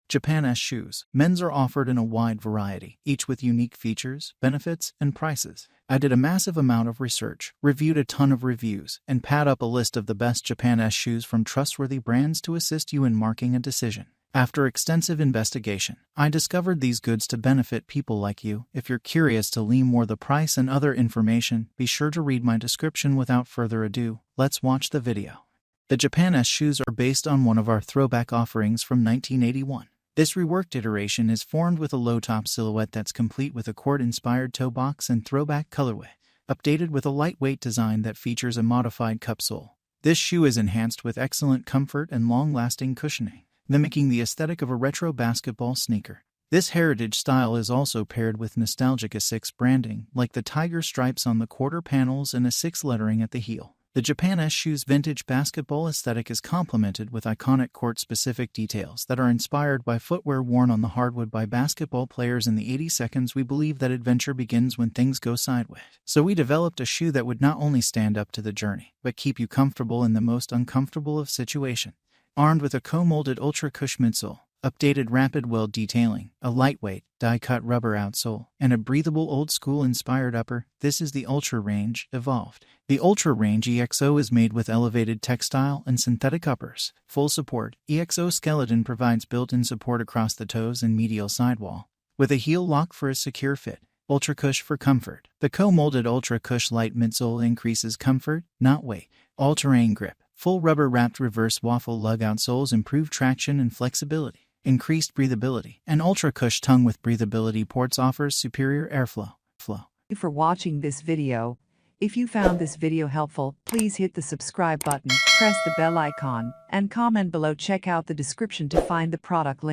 Japan S shoes. Men's are offered in a wide variety, each with unique features, benefits, and prices. I did a massive amount of research, reviewed a ton of reviews, and pad up a list of the best Japan S shoes from trustworthy brands to assist you in making a decision. After extensive investigation, I discovered these goods to benefit people like you. If you're curious to learn more the price and other information, be sure to read my description. Without further ado, let's watch the video. The Japan S shoes are based on one of our throwback offerings from 1981. This reworked iteration is formed with a low-top silhouette that's complete with a court-inspired toe box and throwback colorway, updated with a lightweight design that features a modified cup sole. This shoe is enhanced with excellent comfort and long-lasting cushioning, mimicking the aesthetic of a retro basketball sneaker. This heritage style is also paired with nostalgic Asics branding, like the tiger stripes on the quarter panels and Asics lettering at the heel. The Japan S shoes' vintage basketball aesthetic is complemented with iconic court-specific details that are inspired by footwear worn on the hardwood by basketball players in the 80 seconds. We believe that adventure begins when things go sideways. So we developed a shoe that would not only stand up to the journey, but keep you comfortable in the most uncomfortable of situations. Armed with a co-molded Ultra Cush midsole, updated rapid weld detailing, a lightweight, die-cut rubber outsole, and a breathable old-school inspired upper, this is the Ultra Range Evolved. The Ultra Range EXO is made with elevated textile and synthetic uppers. Full support, EXO skeleton provides built-in support across the toes and medial sidewall, with a heel lock for a secure fit. Ultra Cush for comfort. The co-molded Ultra Cush light midsole increases comfort, not weight. All-terrain grip. Full rubber-wrapped reverse waffle lug outsoles improve traction and flexibility. Increased breathability. An Ultra Cush tongue with breathability ports offers superior airflow. Thank you for watching this video. If you found this video helpful, please hit the subscribe button, press the bell icon, and comment below. Check out the description to find the product link.